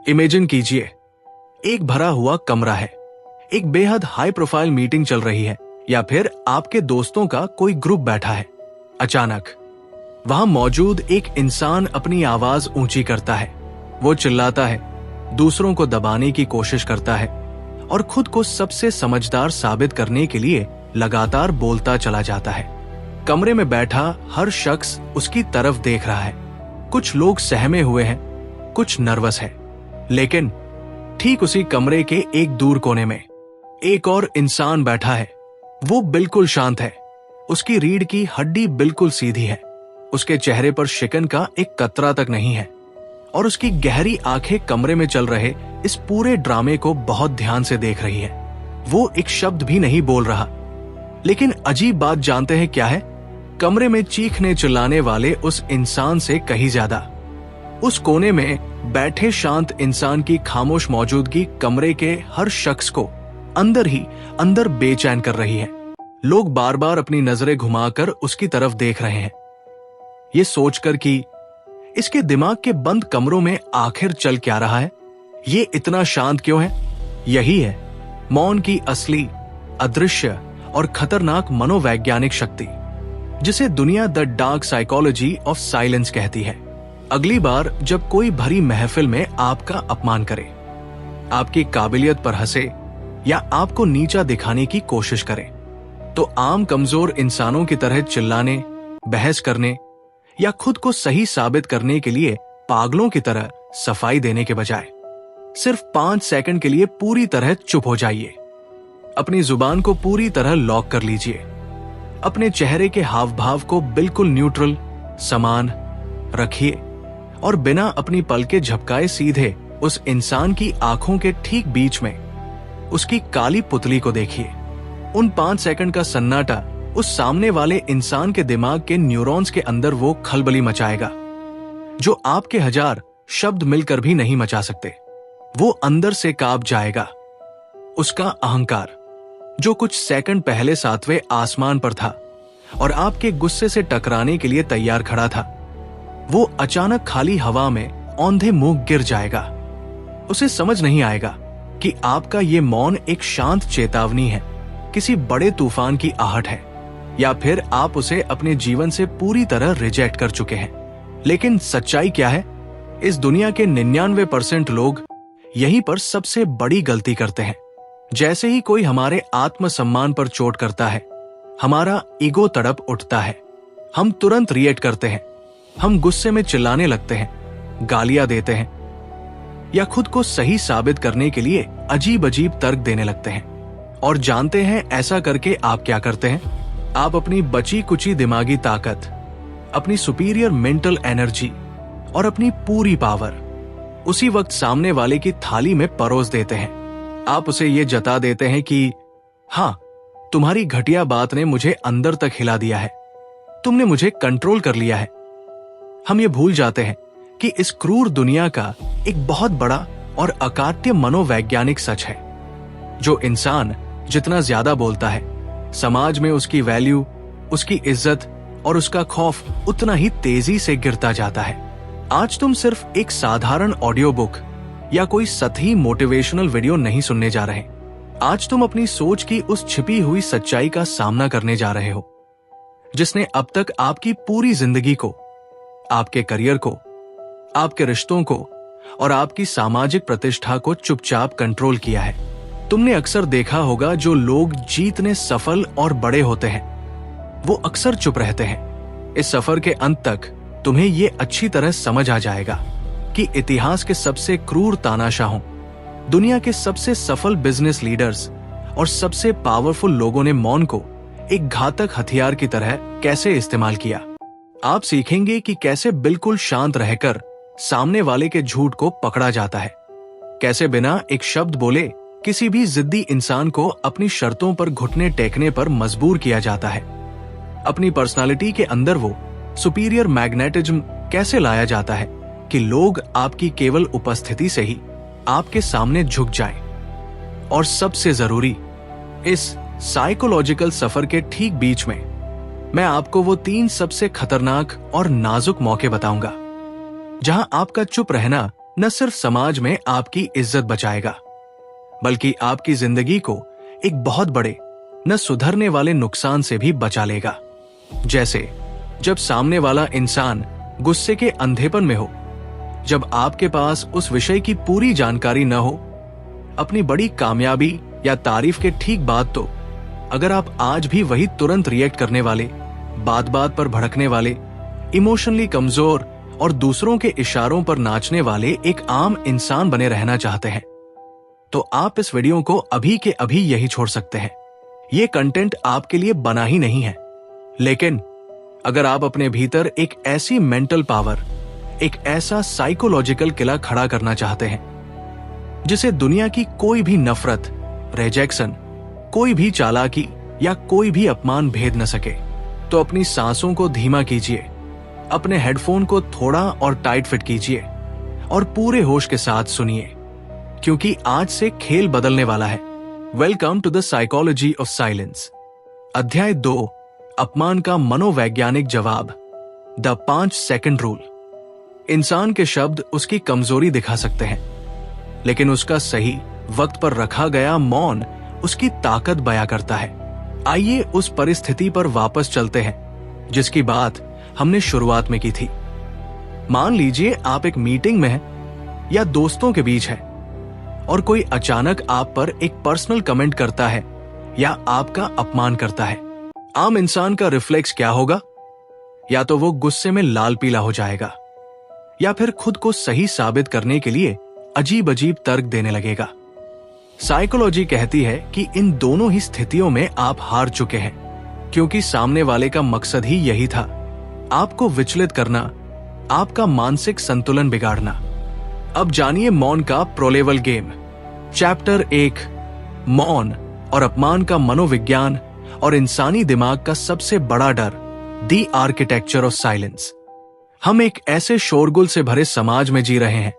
Imagine कीजिए, एक भरा हुआ कमरा है, एक बेहद हाई प्रोफाइल मीटिंग चल रही है, या फिर आपके दोस्तों का कोई ग्रुप बैठा है। अचानक वहां मौजूद एक इंसान अपनी आवाज ऊंची करता है। वो चिल्लाता है, दूसरों को दबाने की कोशिश करता है और खुद को सबसे समझदार साबित करने के लिए लगातार बोलता चला जाता है। कमरे में बैठा हर शख्स उसकी तरफ देख रहा है। कुछ लोग सहमे हुए हैं, कुछ नर्वस है, लेकिन ठीक उसी कमरे के एक दूर कोने में एक और इंसान बैठा है। वो बिल्कुल शांत है, उसकी रीढ़ की हड्डी बिल्कुल सीधी है, उसके चेहरे पर शिकन का एक कतरा तक नहीं है और उसकी गहरी आंखें कमरे में चल रहे इस पूरे ड्रामे को बहुत ध्यान से देख रही है। वो एक शब्द भी नहीं बोल रहा, लेकिन अजीब बात जानते हैं क्या है? कमरे में चीखने चिल्लाने वाले उस इंसान से कहीं ज्यादा उस कोने में बैठे शांत इंसान की खामोश मौजूदगी कमरे के हर शख्स को अंदर ही अंदर बेचैन कर रही है। लोग बार बार अपनी नजरें घुमाकर उसकी तरफ देख रहे हैं, ये सोचकर कि इसके दिमाग के बंद कमरों में आखिर चल क्या रहा है, ये इतना शांत क्यों है। यही है मौन की असली, अदृश्य और खतरनाक मनोवैज्ञानिक शक्ति, जिसे दुनिया the dark psychology of silence कहती है। अगली बार जब कोई भरी महफिल में आपका अपमान करे, आपकी काबिलियत पर हंसे या आपको नीचा दिखाने की कोशिश करे, तो आम कमजोर इंसानों की तरह चिल्लाने, बहस करने या खुद को सही साबित करने के लिए पागलों की तरह सफाई देने के बजाय सिर्फ 5 सेकंड के लिए पूरी तरह चुप हो जाइए। अपनी जुबान को पूरी तरह लॉक कर लीजिए। अपने चेहरे के हाव भाव को बिल्कुल न्यूट्रल, समान रखिए और बिना अपनी पलकें झपकाए सीधे उस इंसान की आंखों के ठीक बीच में उसकी काली पुतली को देखिए। उन 5 सेकंड का सन्नाटा उस सामने वाले इंसान के दिमाग के न्यूरॉन्स के अंदर वो खलबली मचाएगा जो आपके 1000 शब्द मिलकर भी नहीं मचा सकते। वो अंदर से कांप जाएगा। उसका अहंकार, जो कुछ सेकंड पहले 7वें आसमान पर था और आपके गुस्से से टकराने के लिए तैयार खड़ा था, वो अचानक खाली हवा में औंधे मुंह गिर जाएगा। उसे समझ नहीं आएगा कि आपका ये मौन एक शांत चेतावनी है, किसी बड़े तूफान की आहट है, या फिर आप उसे अपने जीवन से पूरी तरह रिजेक्ट कर चुके हैं। लेकिन सच्चाई क्या है? इस दुनिया के 99% लोग यहीं पर सबसे बड़ी गलती करते हैं। जैसे ही कोई हमारे आत्मसम्मान पर चोट करता है, हमारा ईगो तड़प उठता है। हम तुरंत रिएक्ट करते हैं। हम गुस्से में चिल्लाने लगते हैं, गालियां देते हैं या खुद को सही साबित करने के लिए अजीब अजीब तर्क देने लगते हैं। और जानते हैं ऐसा करके आप क्या करते हैं? आप अपनी बची कुची दिमागी ताकत, अपनी सुपीरियर मेंटल एनर्जी और अपनी पूरी पावर उसी वक्त सामने वाले की थाली में परोस देते हैं। आप उसे ये जता देते हैं कि हाँ, तुम्हारी घटिया बात ने मुझे अंदर तक हिला दिया है, तुमने मुझे कंट्रोल कर लिया है। हम ये भूल जाते हैं कि इस क्रूर दुनिया का एक बहुत बड़ा और अकाट्य मनोवैज्ञानिक सच है। जो इंसान जितना ज्यादा बोलता है, समाज में उसकी वैल्यू, उसकी इज्जत और उसका खौफ उतना ही तेजी से गिरता जाता है। आज तुम सिर्फ एक साधारण ऑडियो बुक या कोई सतही मोटिवेशनल वीडियो नहीं सुनने जा रहे। आज तुम अपनी सोच की उस छिपी हुई सच्चाई का सामना करने जा रहे हो, जिसने अब तक आपकी पूरी जिंदगी को, आपके करियर को, आपके रिश्तों को और आपकी सामाजिक प्रतिष्ठा को चुपचाप कंट्रोल किया है। तुमने अक्सर देखा होगा, जो लोग जीतने सफल और बड़े होते हैं, वो अक्सर चुप रहते हैं। इस सफर के अंत तक तुम्हें ये अच्छी तरह समझ आ जाएगा कि इतिहास के सबसे क्रूर तानाशाहों, दुनिया के सबसे सफल बिजनेस लीडर्स और सबसे पावरफुल लोगों ने मौन को एक घातक हथियार की तरह कैसे इस्तेमाल किया। आप सीखेंगे कि कैसे बिल्कुल शांत रहकर सामने वाले के झूठ को पकड़ा जाता है, कैसे बिना एक शब्द बोले किसी भी जिद्दी इंसान को अपनी शर्तों पर घुटने टेकने पर मजबूर किया जाता है। अपनी पर्सनालिटी के अंदर वो सुपीरियर मैग्नेटिज्म कैसे लाया जाता है कि लोग आपकी केवल उपस्थिति से ही आपके सामने झुक जाएं। और सबसे जरूरी, इस साइकोलॉजिकल सफर के ठीक बीच में मैं आपको वो 3 सबसे खतरनाक और नाजुक मौके बताऊंगा जहां आपका चुप रहना न सिर्फ समाज में आपकी इज्जत बचाएगा, बल्कि आपकी जिंदगी को एक बहुत बड़े न सुधरने वाले नुकसान से भी बचा लेगा। जैसे जब सामने वाला इंसान गुस्से के अंधेपन में हो, जब आपके पास उस विषय की पूरी जानकारी न हो, अपनी बड़ी कामयाबी या तारीफ के ठीक बाद तो अगर आप आज भी वही तुरंत रिएक्ट करने वाले, बात बात पर भड़कने वाले, इमोशनली कमजोर और दूसरों के इशारों पर नाचने वाले एक आम इंसान बने रहना चाहते हैं, तो आप इस वीडियो को अभी के अभी यही छोड़ सकते हैं। ये कंटेंट आपके लिए बना ही नहीं है। लेकिन अगर आप अपने भीतर एक ऐसी मेंटल पावर, एक ऐसा साइकोलॉजिकल किला खड़ा करना चाहते हैं जिसे दुनिया की कोई भी नफरत, रिजेक्शन, कोई भी चालाकी या कोई भी अपमान भेद न सके, तो अपनी सांसों को धीमा कीजिए, अपने हेडफोन को थोड़ा और टाइट फिट कीजिए और पूरे होश के साथ सुनिए, क्योंकि आज से खेल बदलने वाला है। Welcome to the psychology of silence. अध्याय 2, अपमान का मनोवैज्ञानिक जवाब, द 5 सेकंड रूल। इंसान के शब्द उसकी कमजोरी दिखा सकते हैं, लेकिन उसका सही वक्त पर रखा गया मौन उसकी ताकत बयां करता है। आइए उस परिस्थिति पर वापस चलते हैं जिसकी बात हमने शुरुआत में की थी। मान लीजिए आप एक मीटिंग में हैं या दोस्तों के बीच हैं और कोई अचानक आप पर एक पर्सनल कमेंट करता है या आपका अपमान करता है। आम इंसान का रिफ्लेक्स क्या होगा? या तो वो गुस्से में लाल पीला हो जाएगा या फिर खुद को सही साबित करने के लिए अजीब अजीब तर्क देने लगेगा। साइकोलॉजी कहती है कि इन दोनों ही स्थितियों में आप हार चुके हैं, क्योंकि सामने वाले का मकसद ही यही था, आपको विचलित करना, आपका मानसिक संतुलन बिगाड़ना। अब जानिए मौन का प्रोलेवल गेम। चैप्टर 1, मौन और अपमान का मनोविज्ञान और इंसानी दिमाग का सबसे बड़ा डर, द आर्किटेक्चर ऑफ साइलेंस। हम एक ऐसे शोरगुल से भरे समाज में जी रहे हैं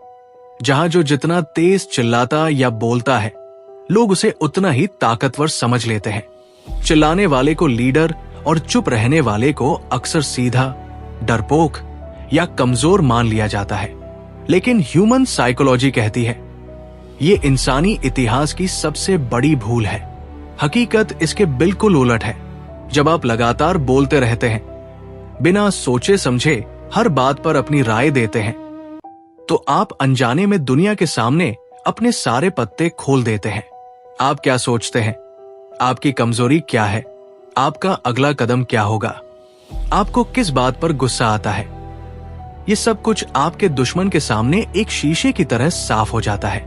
जहां जो जितना तेज चिल्लाता या बोलता है, लोग उसे उतना ही ताकतवर समझ लेते हैं। चिल्लाने वाले को लीडर और चुप रहने वाले को अक्सर सीधा, डरपोक या कमजोर मान लिया जाता है। लेकिन ह्यूमन साइकोलॉजी कहती है ये इंसानी इतिहास की सबसे बड़ी भूल है। हकीकत इसके बिल्कुल उलट है। जब आप लगातार बोलते रहते हैं, बिना सोचे समझे हर बात पर अपनी राय देते हैं, तो आप अनजाने में दुनिया के सामने अपने सारे पत्ते खोल देते हैं। आप क्या सोचते हैं? आपकी कमजोरी क्या है? आपका अगला कदम क्या होगा? आपको किस बात पर गुस्सा आता है? ये सब कुछ आपके दुश्मन के सामने एक शीशे की तरह साफ हो जाता है।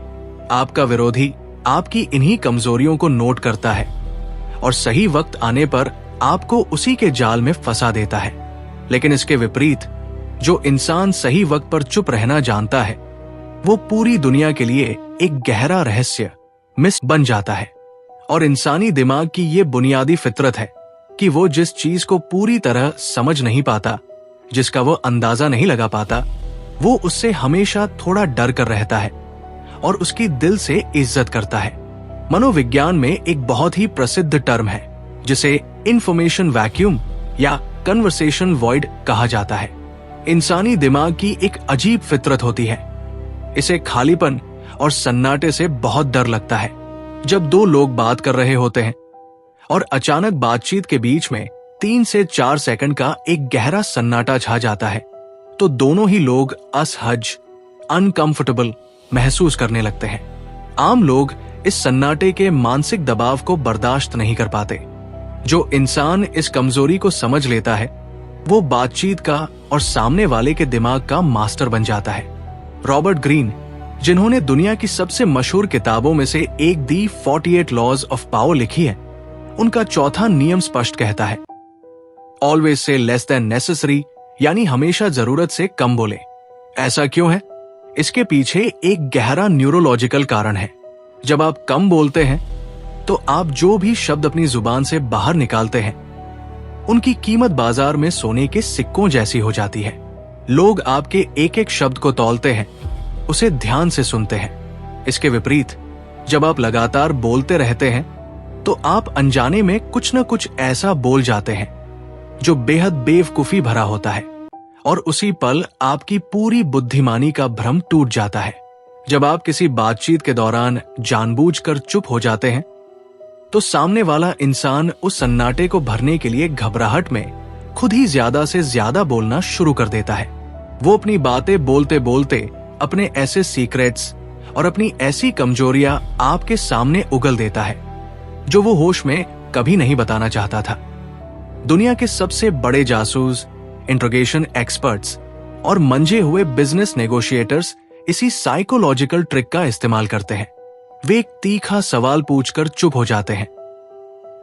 आपका विरोधी आपकी इन्हीं कमजोरियों को नोट करता है और सही वक्त आने पर आपको उसी के जाल में फंसा देता है। लेकिन इसके विपरीत, जो इंसान सही वक्त पर चुप रहना जानता है, वो पूरी दुनिया के लिए एक गहरा रहस्य मिस बन जाता है। और इंसानी दिमाग की ये बुनियादी फितरत है कि वो जिस चीज को पूरी तरह समझ नहीं पाता, जिसका वो अंदाजा नहीं लगा पाता, वो उससे हमेशा थोड़ा डर कर रहता है और उसकी दिल से इज्जत करता है। मनोविज्ञान में एक बहुत ही प्रसिद्ध टर्म है जिसे इंफॉर्मेशन वैक्यूम या कन्वर्सेशन वॉइड कहा जाता है। इंसानी दिमाग की एक अजीब फितरत होती है। इसे खालीपन और सन्नाटे से बहुत डर लगता है। जब दो लोग बात कर रहे होते हैं और अचानक बातचीत के बीच में 3 से 4 सेकंड का एक गहरा सन्नाटा छा जाता है, तो दोनों ही लोग असहज, अनकंफर्टेबल महसूस करने लगते हैं। आम लोग इस सन्नाटे के मानसिक दबाव को बर्दाश्त नहीं कर पाते। जो इंसान इस कमजोरी को समझ लेता है, वो बातचीत का और सामने वाले के दिमाग का मास्टर बन जाता है। रॉबर्ट ग्रीन, जिन्होंने दुनिया की सबसे मशहूर किताबों में से एक दी 48 लॉज ऑफ पावर लिखी है, उनका चौथा नियम स्पष्ट कहता है, always say less than necessary, यानी हमेशा जरूरत से कम बोले। ऐसा क्यों है? इसके पीछे एक गहरा न्यूरोलॉजिकल कारण है। जब आप कम बोलते हैं तो आप जो भी शब्द अपनी जुबान से बाहर निकालते हैं, उनकी कीमत बाजार में सोने के सिक्कों जैसी हो जाती है। लोग आपके एक एक शब्द को तौलते हैं, उसे ध्यान से सुनते हैं। इसके विपरीत, जब आप लगातार बोलते रहते हैं तो आप अनजाने में कुछ न कुछ ऐसा बोल जाते हैं जो बेहद बेवकूफी भरा होता है, और उसी पल आपकी पूरी बुद्धिमानी का भ्रम टूट जाता है। जब आप किसी बातचीत के दौरान जानबूझकर चुप हो जाते हैं, तो सामने वाला इंसान उस सन्नाटे को भरने के लिए घबराहट में खुद ही ज्यादा से ज्यादा बोलना शुरू कर देता है। वो अपनी बातें बोलते बोलते अपने ऐसे सीक्रेट्स और अपनी ऐसी कमजोरियां आपके सामने उगल देता है जो वो होश में कभी नहीं बताना चाहता था। दुनिया के सबसे बड़े जासूस, इंट्रोगेशन एक्सपर्ट्स और मंजे हुए बिजनेस नेगोशिएटर्स इसी साइकोलॉजिकल ट्रिक का इस्तेमाल करते हैं। वे एक तीखा सवाल पूछकर चुप हो जाते हैं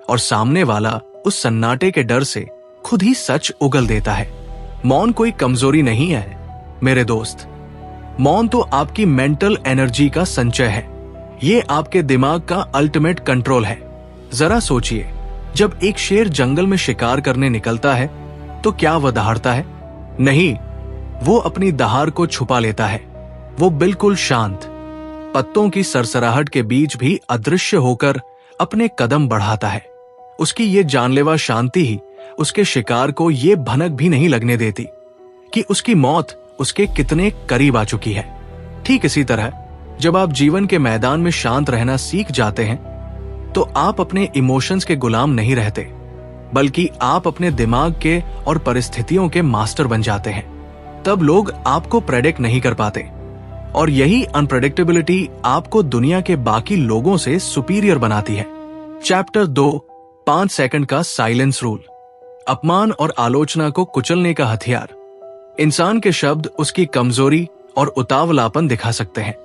और सामने वाला उस सन्नाटे के डर से खुद ही सच उगल देता है। मौन कोई कमजोरी नहीं है मेरे दोस्त। मौन तो आपकी मेंटल एनर्जी का संचय है। ये आपके दिमाग का अल्टीमेट कंट्रोल है। जरा सोचिए, जब एक शेर जंगल में शिकार करने निकलता है तो क्या वह दहाड़ता है? नहीं, वो अपनी दहाड़ को छुपा लेता है। वो बिल्कुल शांत, पत्तों की सरसराहट के बीच भी अदृश्य होकर अपने कदम बढ़ाता है। उसकी ये जानलेवा शांति ही उसके शिकार को ये भनक भी नहीं लगने देती कि उसकी मौत उसके कितने करीब आ चुकी है। ठीक इसी तरह जब आप जीवन के मैदान में शांत रहना सीख जाते हैं तो आप अपने इमोशंस के गुलाम नहीं रहते, बल्कि आप अपने दिमाग के और परिस्थितियों के मास्टर बन जाते हैं। तब लोग आपको प्रेडिक्ट नहीं कर पाते और यही अनप्रेडिक्टेबिलिटी आपको दुनिया के बाकी लोगों से सुपीरियर बनाती है। चैप्टर 2, 5 सेकंड का साइलेंस रूल। अपमान और आलोचना को कुचलने का हथियार। इंसान के शब्द उसकी कमजोरी और उतावलापन दिखा सकते हैं,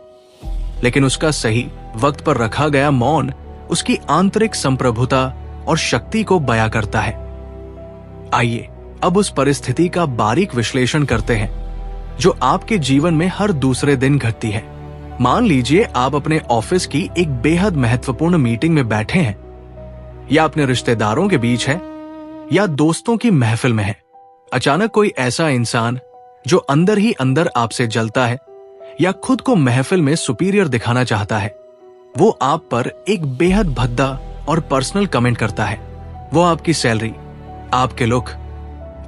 लेकिन उसका सही वक्त पर रखा गया मौन उसकी आंतरिक संप्रभुता और शक्ति को बयां करता है। आइए अब उस परिस्थिति का बारीक विश्लेषण करते हैं जो आपके जीवन में हर दूसरे दिन घटती है। मान लीजिए आप अपने ऑफिस की एक बेहद महत्वपूर्ण मीटिंग में बैठे हैं, या अपने रिश्तेदारों के बीच है, या दोस्तों की महफिल में है। अचानक कोई ऐसा इंसान जो अंदर ही अंदर आपसे जलता है या खुद को महफिल में सुपीरियर दिखाना चाहता है, वो आप पर एक बेहद भद्दा और पर्सनल कमेंट करता है। वो आपकी सैलरी, आपके लुक,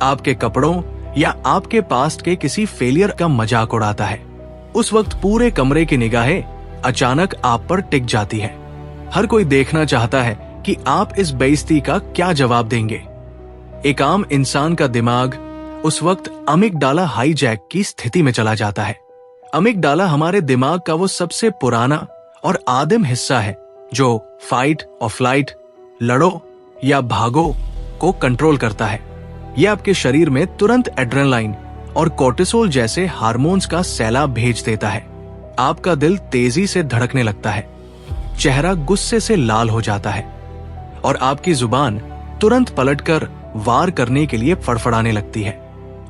आपके कपड़ों या आपके पास्ट के किसी फेलियर का मजाक उड़ाता है। उस वक्त पूरे कमरे की निगाहें अचानक आप पर टिक जाती है। हर कोई देखना चाहता है कि आप इस बेइज्जती का क्या जवाब देंगे। एक आम इंसान का दिमाग उस वक्त अमिगडाला हाईजैक की स्थिति में चला जाता है। अमिगडाला हमारे दिमाग का वो सबसे पुराना और आदिम हिस्सा है जो फाइट और फ्लाइट, लड़ो या भागो को कंट्रोल करता है। यह आपके शरीर में तुरंत एड्रेनलाइन और कोर्टिसोल जैसे हार्मोन्स का सैलाब भेज देता है। आपका दिल तेजी से धड़कने लगता है, चेहरा गुस्से से लाल हो जाता है और आपकी जुबान तुरंत पलटकर वार करने के लिए फड़फड़ाने लगती है।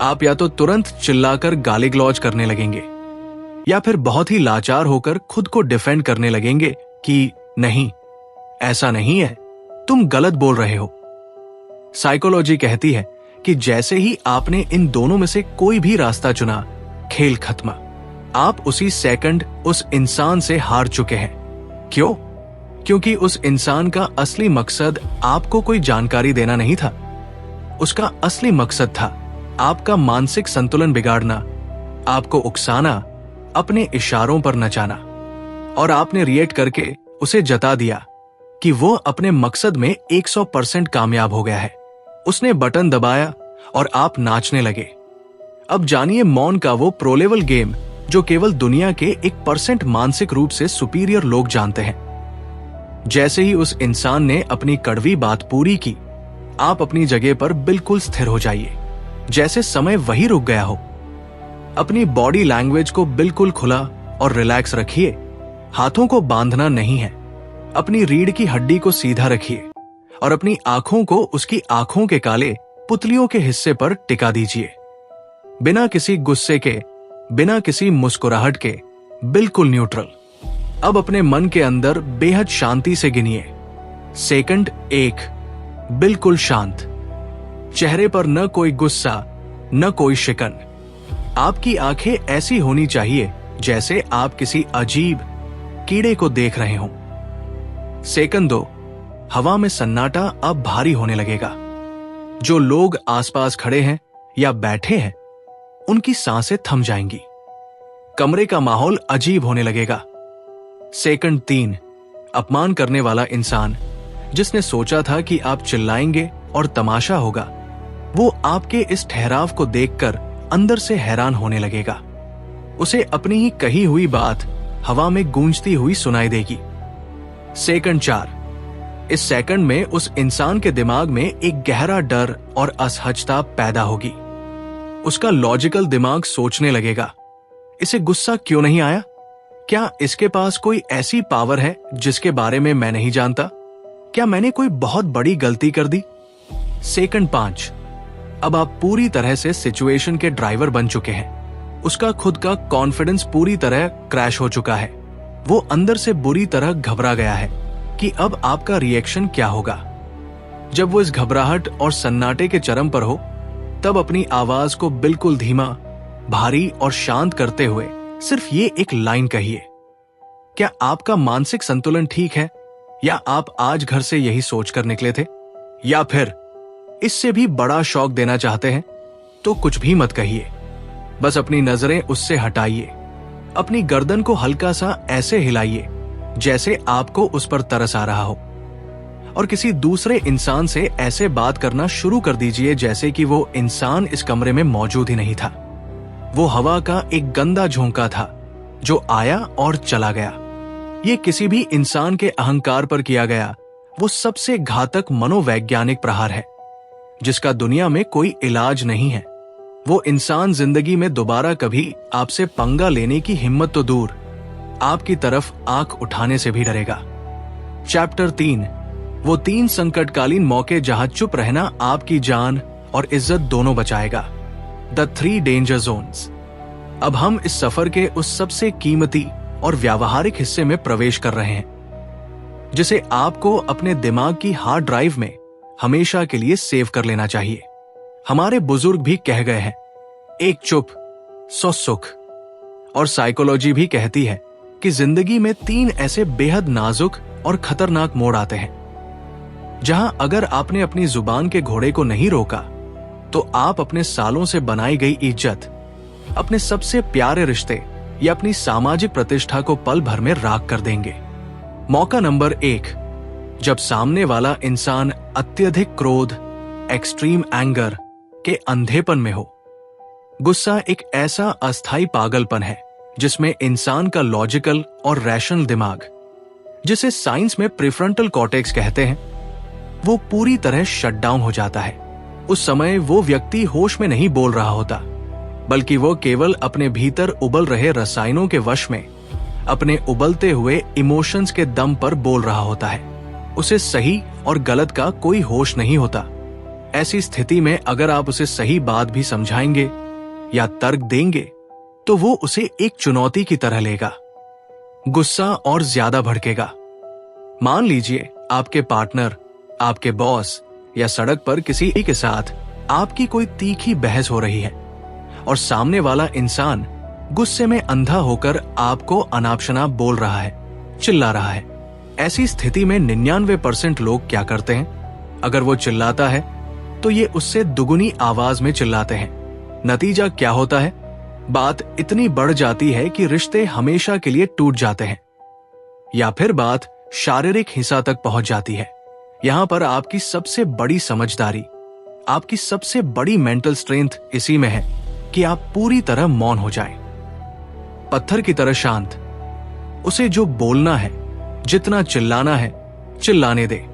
आप या तो तुरंत चिल्लाकर गाली गलौज करने लगेंगे या फिर बहुत ही लाचार होकर खुद को डिफेंड करने लगेंगे कि नहीं, ऐसा नहीं है, तुम गलत बोल रहे हो। साइकोलॉजी कहती है कि जैसे ही आपने इन दोनों में से कोई भी रास्ता चुना, खेल खत्म। आप उसी सेकंड उस इंसान से हार चुके हैं। क्यों? क्योंकि उस इंसान का असली मकसद आपको कोई जानकारी देना नहीं था। उसका असली मकसद था आपका मानसिक संतुलन बिगाड़ना, आपको उकसाना, अपने इशारों पर नचाना। और आपने रिएक्ट करके उसे जता दिया कि वो अपने मकसद में 100% कामयाब हो गया है। उसने बटन दबाया और आप नाचने लगे। अब जानिए मौन का वो प्रो लेवल गेम जो केवल दुनिया के 1% मानसिक रूप से सुपीरियर लोग जानते हैं। जैसे ही उस इंसान ने अपनी कड़वी बात पूरी की, आप अपनी जगह पर बिल्कुल स्थिर हो जाइए, जैसे समय वही रुक गया हो। अपनी बॉडी लैंग्वेज को बिल्कुल खुला और रिलैक्स रखिए। हाथों को बांधना नहीं है। अपनी रीढ़ की हड्डी को सीधा रखिए और अपनी आंखों को उसकी आंखों के काले पुतलियों के हिस्से पर टिका दीजिए। बिना किसी गुस्से के, बिना किसी मुस्कुराहट के, बिल्कुल न्यूट्रल। अब अपने मन के अंदर बेहद शांति से गिनिए। सेकंड 1, बिल्कुल शांत। चेहरे पर न कोई गुस्सा, न कोई शिकन। आपकी आंखें ऐसी होनी चाहिए जैसे आप किसी अजीब कीड़े को देख रहे हों। सेकंड 2, हवा में सन्नाटा अब भारी होने लगेगा। जो लोग आसपास खड़े हैं या बैठे हैं, उनकी सांसें थम जाएंगी। कमरे का माहौल अजीब होने लगेगा। सेकंड 3, अपमान करने वाला इंसान जिसने सोचा था कि आप चिल्लाएंगे और तमाशा होगा, वो आपके इस ठहराव को देखकर अंदर से हैरान होने लगेगा। उसे अपनी ही कही हुई बात हवा में गूंजती हुई सुनाई देगी। सेकंड 4, इस सेकंड में उस इंसान के दिमाग में एक गहरा डर और असहजता पैदा होगी। उसका लॉजिकल दिमाग सोचने लगेगा, इसे गुस्सा क्यों नहीं आया? क्या इसके पास कोई ऐसी पावर है जिसके बारे में मैं नहीं जानता? क्या मैंने कोई बहुत बड़ी गलती कर दी? सेकंड 5, अब आप पूरी तरह से सिचुएशन के ड्राइवर बन चुके हैं। उसका खुद का कॉन्फिडेंस पूरी तरह क्रैश हो चुका है। वो अंदर से बुरी तरह घबरा गया है कि अब आपका रिएक्शन क्या होगा। जब वो इस घबराहट और सन्नाटे के चरम पर हो, तब अपनी आवाज को बिल्कुल धीमा, भारी और शांत करते हुए सिर्फ ये एक लाइन कहिए। क्या आपका मानसिक संतुलन ठीक है? या आप आज घर से यही सोचकर निकले थे? या फिर इससे भी बड़ा शॉक देना चाहते हैं? तो कुछ भी मत कहिए, बस अपनी नजरें उससे हटाइए। अपनी गर्दन को हल्का सा ऐसे हिलाइए जैसे आपको उस पर तरस आ रहा हो, और किसी दूसरे इंसान से ऐसे बात करना शुरू कर दीजिए जैसे कि वो इंसान इस कमरे में मौजूद ही नहीं था। वो हवा का एक गंदा झोंका था जो आया और चला गया। ये किसी भी इंसान के अहंकार पर किया गया वो सबसे घातक मनोवैज्ञानिक प्रहार है जिसका दुनिया में कोई इलाज नहीं है। वो इंसान जिंदगी में दोबारा कभी आपसे पंगा लेने की हिम्मत तो दूर, आपकी तरफ आंख उठाने से भी डरेगा। चैप्टर 3, वो 3 संकटकालीन मौके जहां चुप रहना आपकी जान और इज्जत दोनों बचाएगा। The 3 danger zones. अब हम इस सफर के उस सबसे कीमती और व्यावहारिक हिस्से में प्रवेश कर रहे हैं जिसे आपको अपने दिमाग की हार्ड ड्राइव में हमेशा के लिए सेव कर लेना चाहिए। हमारे बुजुर्ग भी कह गए हैं, एक चुप 100 सुख। और साइकोलॉजी भी कहती है कि जिंदगी में 3 ऐसे बेहद नाजुक और खतरनाक मोड़ आते हैं जहां अगर आपने अपनी जुबान के घोड़े को नहीं रोका तो आप अपने सालों से बनाई गई इज्जत, अपने सबसे प्यारे रिश्ते या अपनी सामाजिक प्रतिष्ठा को पल भर में राख कर देंगे। मौका नंबर 1, जब सामने वाला इंसान अत्यधिक क्रोध, एक्सट्रीम एंगर के अंधेपन में हो। गुस्सा एक ऐसा अस्थायी पागलपन है जिसमें इंसान का लॉजिकल और रैशनल दिमाग, जिसे साइंस में प्रीफ्रंटल कॉर्टेक्स कहते हैं, वो पूरी तरह शट डाउन हो जाता है। उस समय वो व्यक्ति होश में नहीं बोल रहा होता, बल्कि वो केवल अपने भीतर उबल रहे रसायनों के वश में अपने उबलते हुए इमोशंस के दम पर बोल रहा होता है। उसे सही और गलत का कोई होश नहीं होता। ऐसी स्थिति में अगर आप उसे सही बात भी समझाएंगे या तर्क देंगे तो वो उसे एक चुनौती की तरह लेगा। गुस्सा और ज्यादा भड़केगा। मान लीजिए आपके पार्टनर, आपके बॉस या सड़क पर किसी के साथ आपकी कोई तीखी बहस हो रही है और सामने वाला इंसान गुस्से में अंधा होकर आपको अनाप शनाप बोल रहा है, चिल्ला रहा है। ऐसी स्थिति में 99% लोग क्या करते हैं? अगर वो चिल्लाता है तो ये उससे दुगुनी आवाज में चिल्लाते हैं। नतीजा क्या होता है? बात इतनी बढ़ जाती है कि रिश्ते हमेशा के लिए टूट जाते हैं, या फिर बात शारीरिक हिंसा तक पहुंच जाती है। यहां पर आपकी सबसे बड़ी समझदारी, आपकी सबसे बड़ी मेंटल स्ट्रेंथ इसी में है कि आप पूरी तरह मौन हो जाएं, पत्थर की तरह शांत। उसे जो बोलना है, जितना चिल्लाना है, चिल्लाने दे।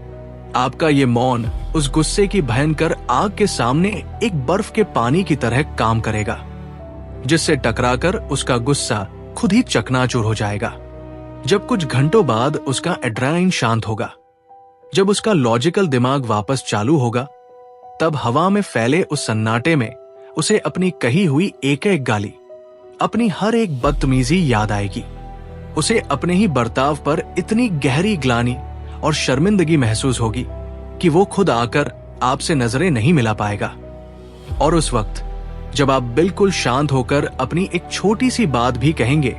आपका ये मौन उस गुस्से की भयंकर आग के सामने एक बर्फ के पानी की तरह काम करेगा, जिससे टकराकर उसका गुस्सा खुद ही चकनाचूर हो जाएगा। जब कुछ घंटों बाद उसका एड्रेनालिन शांत होगा, जब उसका लॉजिकल दिमाग वापस चालू होगा, तब हवा में फैले उस सन्नाटे में उसे अपनी कही हुई एक एक गाली, अपनी हर एक बदतमीजी याद आएगी। उसे अपने ही बर्ताव पर इतनी गहरी ग्लानि और शर्मिंदगी महसूस होगी कि वो खुद आकर आपसे नजरें नहीं मिला पाएगा। और उस वक्त जब आप बिल्कुल शांत होकर अपनी एक छोटी सी बात भी कहेंगे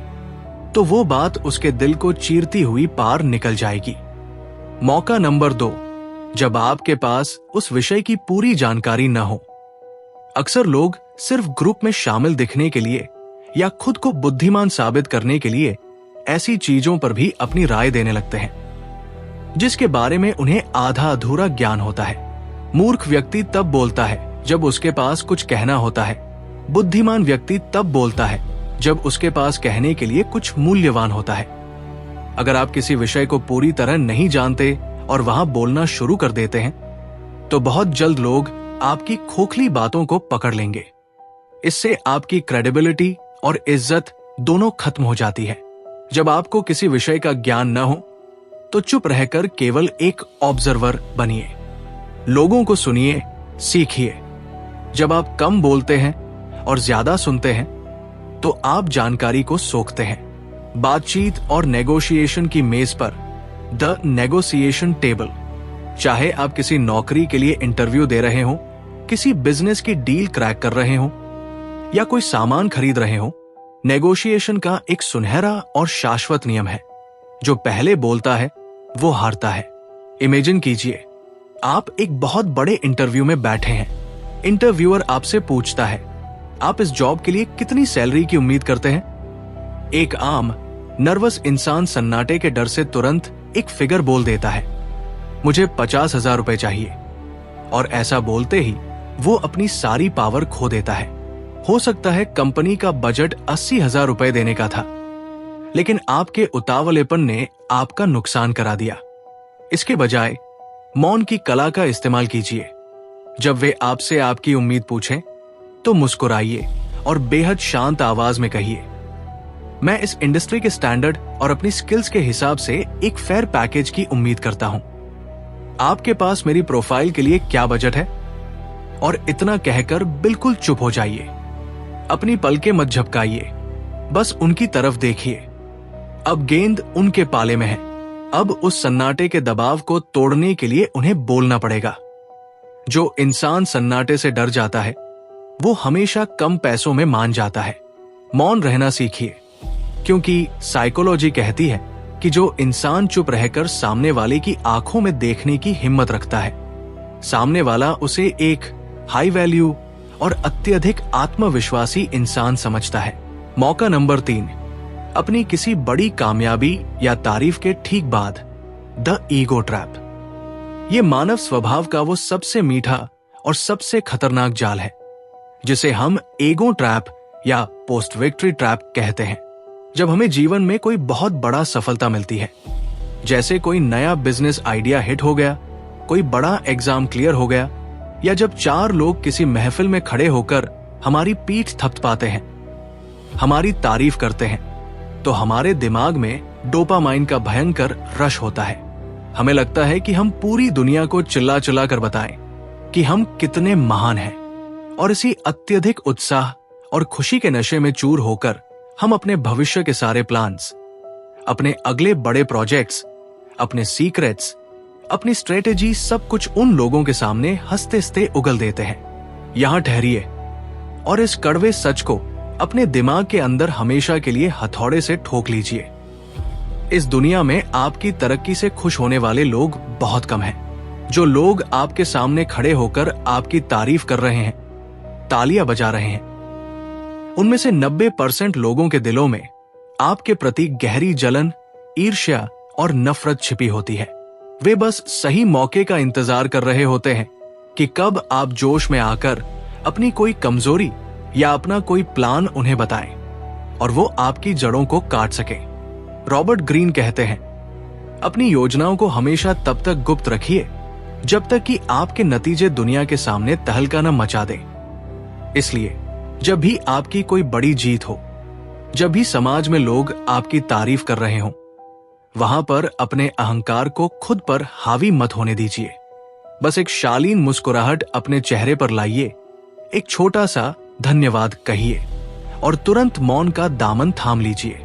तो वो बात उसके दिल को चीरती हुई पार निकल जाएगी। मौका नंबर 2, जब आपके पास उस विषय की पूरी जानकारी न हो। अक्सर लोग सिर्फ ग्रुप में शामिल दिखने के लिए या खुद को बुद्धिमान साबित करने के लिए ऐसी चीजों पर भी अपनी राय देने लगते हैं जिसके बारे में उन्हें आधा अधूरा ज्ञान होता है। मूर्ख व्यक्ति तब बोलता है जब उसके पास कुछ कहना होता है। बुद्धिमान व्यक्ति तब बोलता है जब उसके पास कहने के लिए कुछ मूल्यवान होता है। अगर आप किसी विषय को पूरी तरह नहीं जानते और वहां बोलना शुरू कर देते हैं तो बहुत जल्द लोग आपकी खोखली बातों को पकड़ लेंगे। इससे आपकी क्रेडिबिलिटी और इज्जत दोनों खत्म हो जाती है। जब आपको किसी विषय का ज्ञान न हो तो चुप रहकर केवल एक ऑब्जर्वर बनिए। लोगों को सुनिए, सीखिए। जब आप कम बोलते हैं और ज्यादा सुनते हैं तो आप जानकारी को सोखते हैं। बातचीत और नेगोशिएशन की मेज पर द नेगोशिएशन टेबल, चाहे आप किसी नौकरी के लिए इंटरव्यू दे रहे हो, किसी बिजनेस की डील क्रैक कर रहे हो या कोई सामान खरीद रहे हो, नेगोशिएशन का एक सुनहरा और शाश्वत नियम है। जो पहले बोलता है वो हारता है। इमेजिन कीजिए, आप एक बहुत बड़े इंटरव्यू में बैठे हैं। इंटरव्यूअर आपसे पूछता है, आप इस जॉब के लिए कितनी सैलरी की उम्मीद करते हैं? एक आम नर्वस इंसान सन्नाटे के डर से तुरंत एक फिगर बोल देता है, मुझे 50,000 रुपए चाहिए। और ऐसा बोलते ही वो अपनी सारी पावर खो देता है। हो सकता है कंपनी का बजट 80,000 रुपए देने का था, लेकिन आपके उतावलेपन ने आपका नुकसान करा दिया। इसके बजाय मौन की कला का इस्तेमाल कीजिए। जब वे आपसे आपकी उम्मीद पूछें तो मुस्कुराइए और बेहद शांत आवाज में कहिए, मैं इस इंडस्ट्री के स्टैंडर्ड और अपनी स्किल्स के हिसाब से एक फेयर पैकेज की उम्मीद करता हूं। आपके पास मेरी प्रोफाइल के लिए क्या बजट है? और इतना कहकर बिल्कुल चुप हो जाइए। अपनी पलकें मत झपकाइए, बस उनकी तरफ देखिए। अब गेंद उनके पाले में है। अब उस सन्नाटे के दबाव को तोड़ने के लिए उन्हें बोलना पड़ेगा। जो इंसान सन्नाटे से डर जाता है वो हमेशा कम पैसों में मान जाता है। मौन रहना सीखिए, क्योंकि साइकोलॉजी कहती है कि जो इंसान चुप रहकर सामने वाले की आंखों में देखने की हिम्मत रखता है, सामने वाला उसे एक हाई वैल्यू और अत्यधिक आत्मविश्वासी इंसान समझता है। मौका नंबर 3, अपनी किसी बड़ी कामयाबी या तारीफ के ठीक बाद द ईगो ट्रैप। ये मानव स्वभाव का वो सबसे मीठा और सबसे खतरनाक जाल है जिसे हम ईगो ट्रैप या पोस्ट विक्ट्री ट्रैप कहते हैं। जब हमें जीवन में कोई बहुत बड़ा सफलता मिलती है, जैसे कोई नया बिजनेस आइडिया हिट हो गया, कोई बड़ा एग्जाम क्लियर हो गया, या जब 4 लोग किसी महफिल में खड़े होकर हमारी पीठ थपथपाते हैं, हमारी तारीफ करते हैं, तो हमारे दिमाग में डोपामाइन का भयंकर रश होता है। हमें लगता है कि हम पूरी दुनिया को चिल्ला चिल्ला कर बताएं कि हम कितने महान हैं। और इसी अत्यधिक उत्साह और खुशी के नशे में चूर होकर हम अपने भविष्य के सारे प्लान्स, अपने अगले बड़े प्रोजेक्ट्स, अपने सीक्रेट्स, अपनी स्ट्रेटेजी, सब कुछ उन लोगों के सामने हंसते हंसते उगल देते हैं। यहां ठहरिए और इस कड़वे सच को अपने दिमाग के अंदर हमेशा के लिए हथौड़े से ठोक लीजिए। इस दुनिया में आपकी तरक्की से खुश होने वाले लोग बहुत कम हैं। जो लोग आपके सामने खड़े होकर आपकी तारीफ कर रहे हैं, तालियां बजा रहे हैं, उनमें से 90% लोगों के दिलों में आपके प्रति गहरी जलन, ईर्ष्या और नफरत छिपी होती है। वे बस सही मौके का इंतजार कर रहे होते हैं कि कब आप जोश में आकर अपनी कोई कमजोरी या अपना कोई प्लान उन्हें बताएं और वो आपकी जड़ों को काट सके। रॉबर्ट ग्रीन कहते हैं, अपनी योजनाओं को हमेशा तब तक गुप्त रखिए जब तक कि आपके नतीजे दुनिया के सामने तहलका न मचा दें। इसलिए जब भी आपकी कोई बड़ी जीत हो, जब भी समाज में लोग आपकी तारीफ कर रहे हों, वहां पर अपने अहंकार को खुद पर हावी मत होने दीजिए। बस एक शालीन मुस्कुराहट अपने चेहरे पर लाइए, एक छोटा सा धन्यवाद कहिए और तुरंत मौन का दामन थाम लीजिए।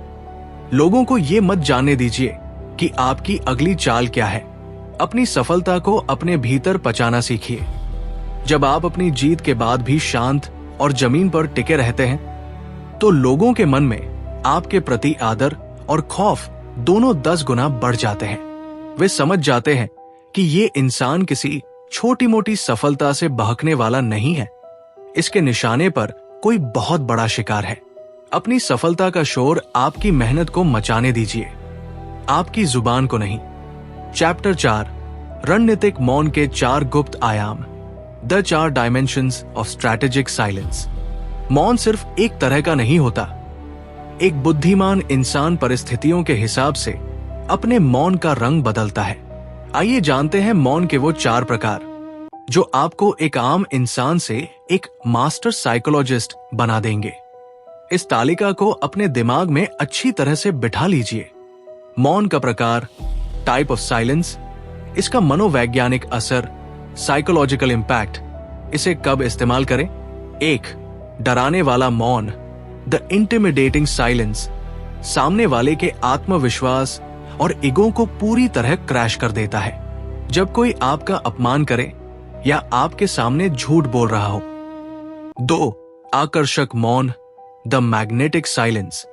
लोगों को यह मत जानने दीजिए कि आपकी अगली चाल क्या है। अपनी सफलता को अपने भीतर पचाना सीखिए। जब आप अपनी जीत के बाद भी शांत और जमीन पर टिके रहते हैं तो लोगों के मन में आपके प्रति आदर और खौफ दोनों 10 गुना बढ़ जाते हैं। वे समझ जाते हैं कि ये इंसान किसी छोटी मोटी सफलता से बहकने वाला नहीं है, इसके निशाने पर कोई बहुत बड़ा शिकार है। अपनी सफलता का शोर आपकी मेहनत को मचाने दीजिए, आपकी जुबान को नहीं। चैप्टर 4, रणनीतिक मौन के 4 गुप्त आयाम, the 4 dimensions of strategic silence. मौन सिर्फ एक तरह का नहीं होता। एक बुद्धिमान इंसान परिस्थितियों के हिसाब से अपने मौन का रंग बदलता है। आइए जानते हैं मौन के वो 4 प्रकार जो आपको एक आम इंसान से एक मास्टर साइकोलॉजिस्ट बना देंगे। इस तालिका को अपने दिमाग में अच्छी तरह से बिठा लीजिए। मौन का प्रकार, टाइप ऑफ साइलेंस, इसका मनोवैज्ञानिक असर, साइकोलॉजिकल इंपैक्ट, इसे कब इस्तेमाल करें। 1, डराने वाला मौन, द इंटिमिडेटिंग साइलेंस, सामने वाले के आत्मविश्वास और ईगो को पूरी तरह क्रैश कर देता है। जब कोई आपका अपमान करे या आपके सामने झूठ बोल रहा हो। 2, आकर्षक मौन, द मैग्नेटिक साइलेंस,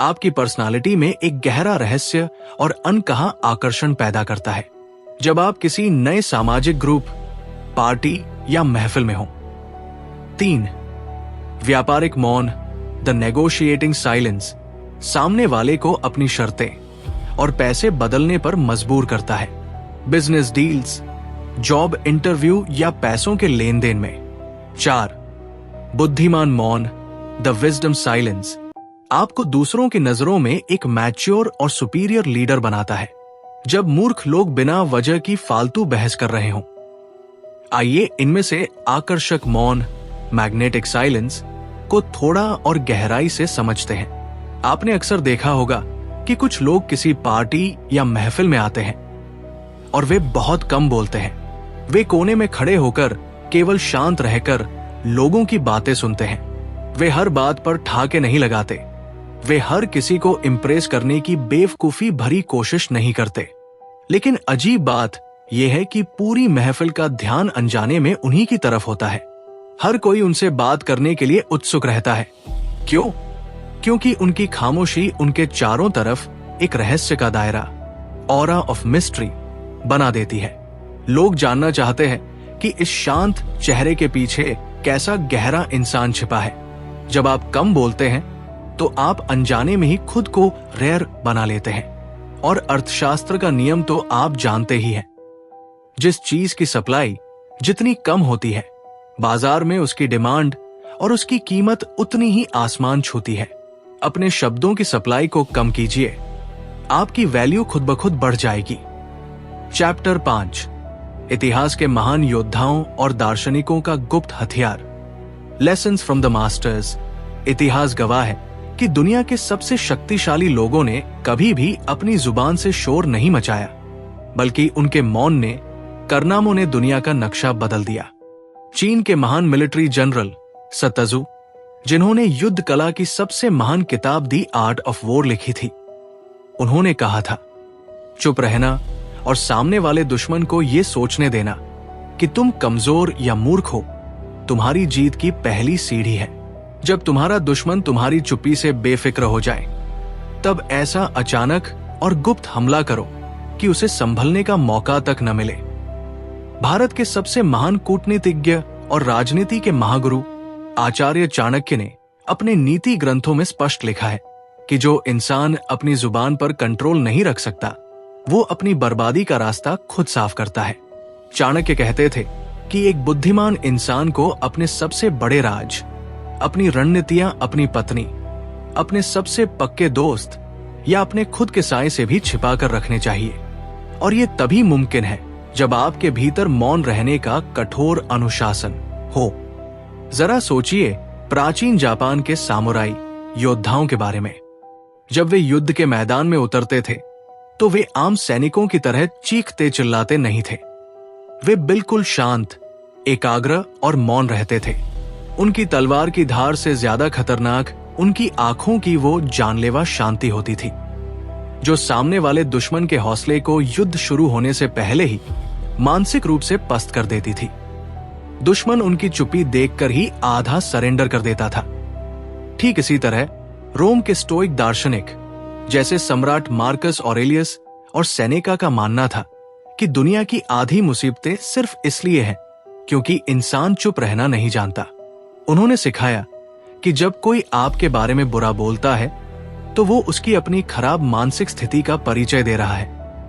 आपकी पर्सनालिटी में एक गहरा रहस्य और अनकहा आकर्षण पैदा करता है जब आप किसी नए सामाजिक ग्रुप, पार्टी या महफिल में हो। 3, व्यापारिक मौन, द नेगोशिएटिंग साइलेंस, सामने वाले को अपनी शर्तें और पैसे बदलने पर मजबूर करता है, बिजनेस डील्स, जॉब इंटरव्यू या पैसों के लेन देन में। 4, बुद्धिमान मौन, द विजडम साइलेंस, आपको दूसरों की नजरों में एक मैच्योर और सुपीरियर लीडर बनाता है जब मूर्ख लोग बिना वजह की फालतू बहस कर रहे हों। आइए इनमें से आकर्षक मौन, मैग्नेटिक साइलेंस को थोड़ा और गहराई से समझते हैं। आपने अक्सर देखा होगा कि कुछ लोग किसी पार्टी या महफिल में आते हैं और वे बहुत कम बोलते हैं। वे कोने में खड़े होकर केवल शांत रहकर लोगों की बातें सुनते हैं। वे हर बात पर ठाके नहीं लगाते। वे हर किसी को इम्प्रेस करने की बेवकूफी भरी कोशिश नहीं करते। लेकिन अजीब बात यह है कि पूरी महफिल का ध्यान अनजाने में उन्हीं की तरफ होता है। हर कोई उनसे बात करने के लिए उत्सुक रहता है। क्यों? क्योंकि उनकी खामोशी उनके चारों तरफ एक रहस्य का दायरा, ऑरा ऑफ मिस्ट्री, बना देती है। लोग जानना चाहते हैं कि इस शांत चेहरे के पीछे कैसा गहरा इंसान छिपा है। जब आप कम बोलते हैं तो आप अनजाने में ही खुद को रेयर बना लेते हैं। और अर्थशास्त्र का नियम तो आप जानते ही हैं। जिस चीज की सप्लाई जितनी कम होती है, बाजार में उसकी डिमांड और उसकी कीमत उतनी ही आसमान छूती है। अपने शब्दों की सप्लाई को कम कीजिए, आपकी वैल्यू खुद ब खुद बढ़ जाएगी। चैप्टर 5, इतिहास के महान योद्धाओं और दार्शनिकों का गुप्त हथियार, लेसन्स फ्रॉम द मास्टर्स। इतिहास गवाह है कि दुनिया के सबसे शक्तिशाली लोगों ने कभी भी अपनी जुबान से शोर नहीं मचाया, बल्कि उनके मौन ने, कारनामों ने दुनिया का नक्शा बदल दिया। चीन के महान मिलिट्री जनरल सतजू, जिन्होंने युद्ध कला की सबसे महान किताब दी आर्ट ऑफ वॉर लिखी थी, उन्होंने कहा था, चुप रहना और सामने वाले दुश्मन को यह सोचने देना कि तुम कमजोर या मूर्ख हो, तुम्हारी जीत की पहली सीढ़ी है। जब तुम्हारा दुश्मन तुम्हारी चुप्पी से बेफिक्र हो जाए, तब ऐसा अचानक और गुप्त हमला करो कि उसे संभलने का मौका तक न मिले। भारत के सबसे महान कूटनीतिज्ञ और राजनीति के महागुरु आचार्य चाणक्य ने अपने नीति ग्रंथों में स्पष्ट लिखा है कि जो इंसान अपनी जुबान पर कंट्रोल नहीं रख सकता, वो अपनी बर्बादी का रास्ता खुद साफ करता है। चाणक्य कहते थे कि एक बुद्धिमान इंसान को अपने सबसे बड़े राज, अपनी रणनीतियां, अपनी पत्नी, अपने सबसे पक्के दोस्त या अपने खुद के साए से भी छिपा कर रखने चाहिए। और ये तभी मुमकिन है जब आपके भीतर मौन रहने का कठोर अनुशासन हो। जरा सोचिए प्राचीन जापान के सामुराई योद्धाओं के बारे में। जब वे युद्ध के मैदान में उतरते थे तो वे आम सैनिकों की तरह चीखते चिल्लाते नहीं थे। वे बिल्कुल शांत, एकाग्र और मौन रहते थे। उनकी तलवार की धार से ज्यादा खतरनाक उनकी आंखों की वो जानलेवा शांति होती थी, जो सामने वाले दुश्मन के हौसले को युद्ध शुरू होने से पहले ही मानसिक रूप से पस्त कर देती थी। दुश्मन उनकी चुप्पी देखकर ही आधा सरेंडर कर देता था। ठीक इसी तरह रोम के स्टोइक दार्शनिक जैसे सम्राट मार्कस ऑरेलियस और सेनेका का मानना था कि दुनिया की आधी मुसीबतें सिर्फ इसलिए हैं क्योंकि इंसान चुप रहना नहीं जानता। उन्होंने सिखाया कि जब कोई आपके बारे में बुरा बोलता है तो वो उसकी अपनी खराब मानसिक स्थिति का परिचय दे रहा है,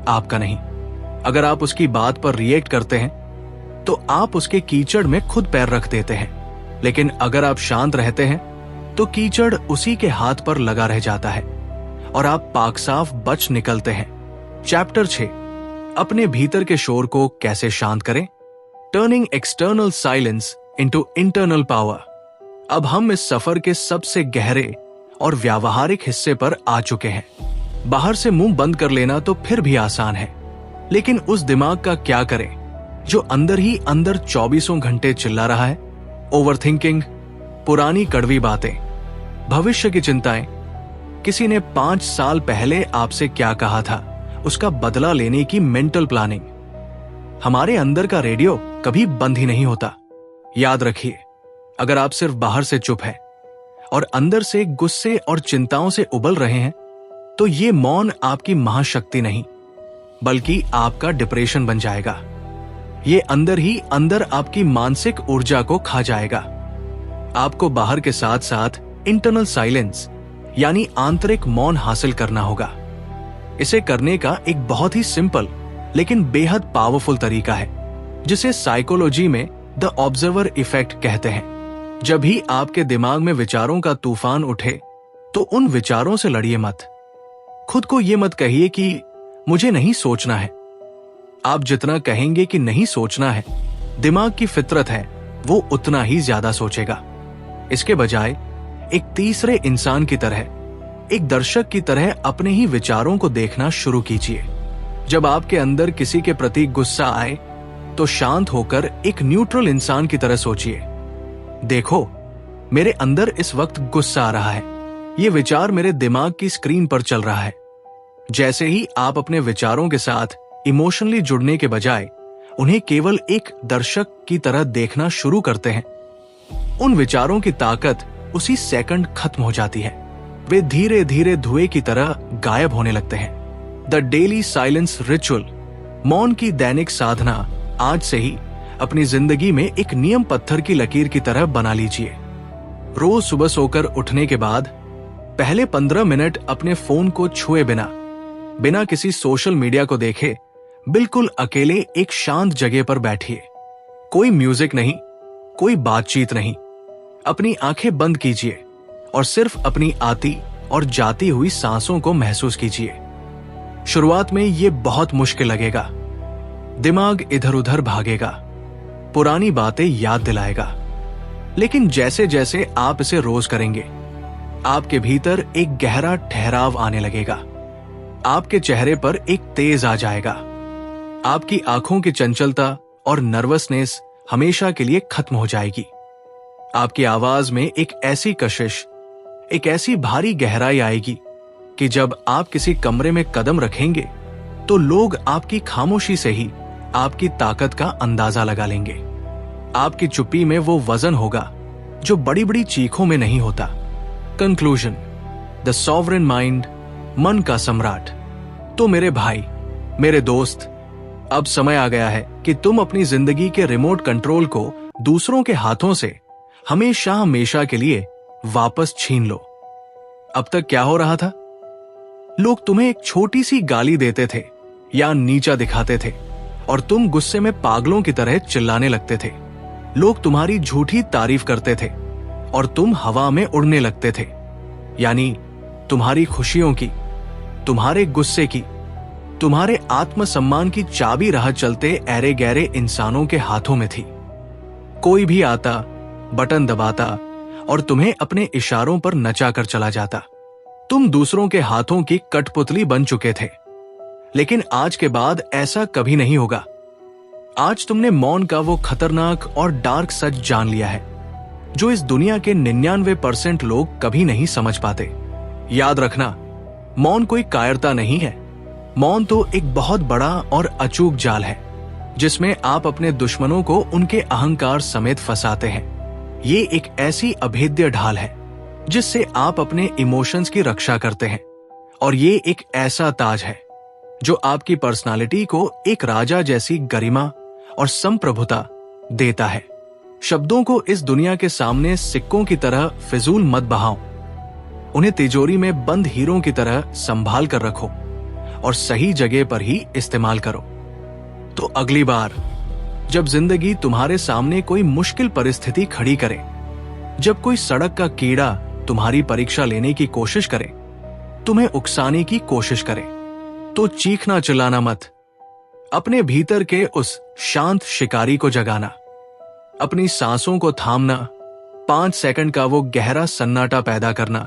आपका नहीं। अगर आप उसकी बात पर रिएक्ट करते हैं तो आप उसके कीचड़ में खुद पैर रख देते हैं, लेकिन अगर आप शांत रहते हैं तो कीचड़ उसी के हाथ पर लगा रह जाता है और आप पाक साफ बच निकलते हैं। चैप्टर 6, अपने भीतर के शोर को कैसे शांत करें, turning external silence into internal power. अब हम इस सफर के सबसे गहरे और व्यावहारिक हिस्से पर आ चुके हैं। बाहर से मुंह बंद कर लेना तो फिर भी आसान है, लेकिन उस दिमाग का क्या करें जो अंदर ही अंदर 24 घंटे चिल्ला रहा है। ओवरथिंकिंग, पुरानी कड़वी बातें, भविष्य की चिंताएं, किसी ने 5 साल पहले आपसे क्या कहा था उसका बदला लेने की मेंटल प्लानिंग। हमारे अंदर का रेडियो कभी बंद ही नहीं होता। याद रखिए, अगर आप सिर्फ बाहर से चुप हैं और अंदर से गुस्से और चिंताओं से उबल रहे हैं तो ये मौन आपकी महाशक्ति नहीं बल्कि आपका डिप्रेशन बन जाएगा। ये अंदर ही अंदर आपकी मानसिक ऊर्जा को खा जाएगा। आपको बाहर के साथ साथ इंटरनल साइलेंस यानी आंतरिक मौन हासिल करना होगा। इसे करने का एक बहुत ही सिंपल लेकिन बेहद पावरफुल तरीका है जिसे साइकोलॉजी में द ऑब्जर्वर इफेक्ट कहते हैं। जब भी आपके दिमाग में विचारों का तूफान उठे तो उन विचारों से लड़िए मत। खुद को यह मत कहिए कि मुझे नहीं सोचना है। आप जितना कहेंगे कि नहीं सोचना है, दिमाग की फितरत है वो उतना ही ज्यादा सोचेगा। इसके बजाय एक तीसरे इंसान की तरह, एक दर्शक की तरह अपने ही विचारों को देखना शुरू कीजिए। जब आपके अंदर किसी के प्रति गुस्सा आए तो शांत होकर एक न्यूट्रल इंसान की तरह सोचिए, देखो मेरे अंदर इस वक्त गुस्सा आ रहा है, ये विचार मेरे दिमाग की स्क्रीन पर चल रहा है। जैसे ही आप अपने विचारों के साथ इमोशनली जुड़ने के बजाय उन्हें केवल एक दर्शक की तरह देखना शुरू करते हैं, उन विचारों की ताकत उसी सेकंड खत्म हो जाती है। वे धीरे धीरे धुएं की तरह गायब होने लगते हैं। द डेली साइलेंस रिचुअल, मौन की दैनिक साधना आज से ही अपनी जिंदगी में एक नियम पत्थर की लकीर की तरह बना लीजिए। रोज सुबह सोकर उठने के बाद पहले 15 मिनट अपने फोन को छुए बिना किसी सोशल मीडिया को देखे बिल्कुल अकेले एक शांत जगह पर बैठिए। कोई म्यूजिक नहीं, कोई बातचीत नहीं। अपनी आंखें बंद कीजिए और सिर्फ अपनी आती और जाती हुई सांसों को महसूस कीजिए। शुरुआत में यह बहुत मुश्किल लगेगा। दिमाग इधर उधर भागेगा, पुरानी बातें याद दिलाएगा, लेकिन जैसे जैसे आप इसे रोज करेंगे आपके भीतर एक गहरा ठहराव आने लगेगा। आपके चेहरे पर एक तेज आ जाएगा। आपकी आंखों की चंचलता और नर्वसनेस हमेशा के लिए खत्म हो जाएगी। आपकी आवाज में एक ऐसी कशिश, एक ऐसी भारी गहराई आएगी कि जब आप किसी कमरे में कदम रखेंगे तो लोग आपकी खामोशी से ही आपकी ताकत का अंदाजा लगा लेंगे। आपकी चुप्पी में वो वजन होगा जो बड़ी बड़ी चीखों में नहीं होता। कंक्लूजन, द सॉवरेन माइंड, मन का सम्राट। तो मेरे भाई, मेरे दोस्त, अब समय आ गया है कि तुम अपनी जिंदगी के रिमोट कंट्रोल को दूसरों के हाथों से हमेशा हमेशा के लिए वापस छीन लो। अब तक क्या हो रहा था? लोग तुम्हें एक छोटी सी गाली देते थे या नीचा दिखाते थे और तुम गुस्से में पागलों की तरह चिल्लाने लगते थे। लोग तुम्हारी झूठी तारीफ करते थे और तुम हवा में उड़ने लगते थे। यानी तुम्हारी खुशियों की, तुम्हारे गुस्से की, तुम्हारे आत्मसम्मान की चाबी राह चलते ऐरे गहरे इंसानों के हाथों में थी। कोई भी आता, बटन दबाता और तुम्हें अपने इशारों पर नचा कर चला जाता। तुम दूसरों के हाथों की कठपुतली बन चुके थे। लेकिन आज के बाद ऐसा कभी नहीं होगा। आज तुमने मौन का वो खतरनाक और डार्क सच जान लिया है जो इस दुनिया के 99% लोग कभी नहीं समझ पाते। याद रखना, मौन कोई कायरता नहीं है। मौन तो एक बहुत बड़ा और अचूक जाल है जिसमें आप अपने दुश्मनों को उनके अहंकार समेत फंसाते हैं। ये एक ऐसी अभेद्य ढाल है जिससे आप अपने इमोशंस की रक्षा करते हैं, और ये एक ऐसा ताज है जो आपकी पर्सनालिटी को एक राजा जैसी गरिमा और संप्रभुता देता है। शब्दों को इस दुनिया के सामने सिक्कों की तरह फिजूल मत बहाओ। उन्हें तिजोरी में बंद हीरों की तरह संभाल कर रखो और सही जगह पर ही इस्तेमाल करो। तो अगली बार जब जिंदगी तुम्हारे सामने कोई मुश्किल परिस्थिति खड़ी करे, जब कोई सड़क का कीड़ा तुम्हारी परीक्षा लेने की कोशिश करे, तुम्हें उकसाने की कोशिश करे, तो चीखना चिल्लाना मत। अपने भीतर के उस शांत शिकारी को जगाना, अपनी सांसों को थामना, 5 सेकंड का वो गहरा सन्नाटा पैदा करना,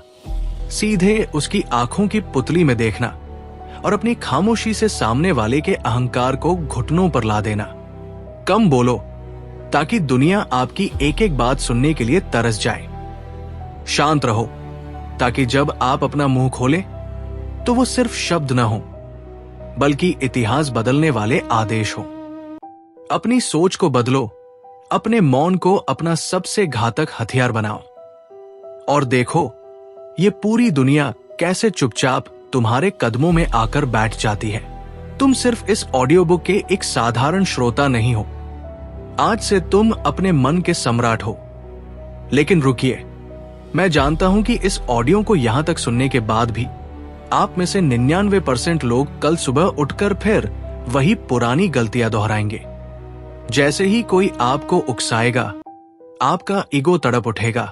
सीधे उसकी आंखों की पुतली में देखना और अपनी खामोशी से सामने वाले के अहंकार को घुटनों पर ला देना। कम बोलो ताकि दुनिया आपकी एक एक बात सुनने के लिए तरस जाए। शांत रहो ताकि जब आप अपना मुंह खोले तो वो सिर्फ शब्द न हो, बल्कि इतिहास बदलने वाले आदेश हो। अपनी सोच को बदलो, अपने मौन को अपना सबसे घातक हथियार बनाओ और देखो ये पूरी दुनिया कैसे चुपचाप तुम्हारे कदमों में आकर बैठ जाती है। तुम सिर्फ इस ऑडियो बुक के एक साधारण श्रोता नहीं हो, आज से तुम अपने मन के सम्राट हो। लेकिन रुकिए, मैं जानता हूं कि इस ऑडियो को यहां तक सुनने के बाद भी आप में से 99% लोग कल सुबह उठकर फिर वही पुरानी गलतियां दोहराएंगे। जैसे ही कोई आपको उकसाएगा, आपका ईगो तड़प उठेगा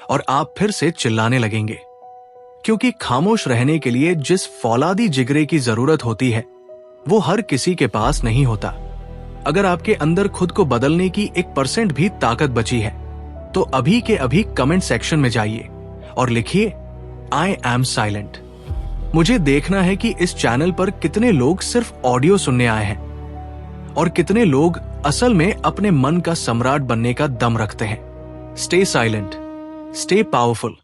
और आप फिर से चिल्लाने लगेंगे, क्योंकि खामोश रहने के लिए जिस फौलादी जिगरे की जरूरत होती है वो हर किसी के पास नहीं होता। अगर आपके अंदर खुद को बदलने की 1% भी ताकत बची है तो अभी के अभी कमेंट सेक्शन में जाइए और लिखिए आई एम साइलेंट। मुझे देखना है कि इस चैनल पर कितने लोग सिर्फ ऑडियो सुनने आए हैं और कितने लोग असल में अपने मन का सम्राट बनने का दम रखते हैं। Stay silent, stay powerful.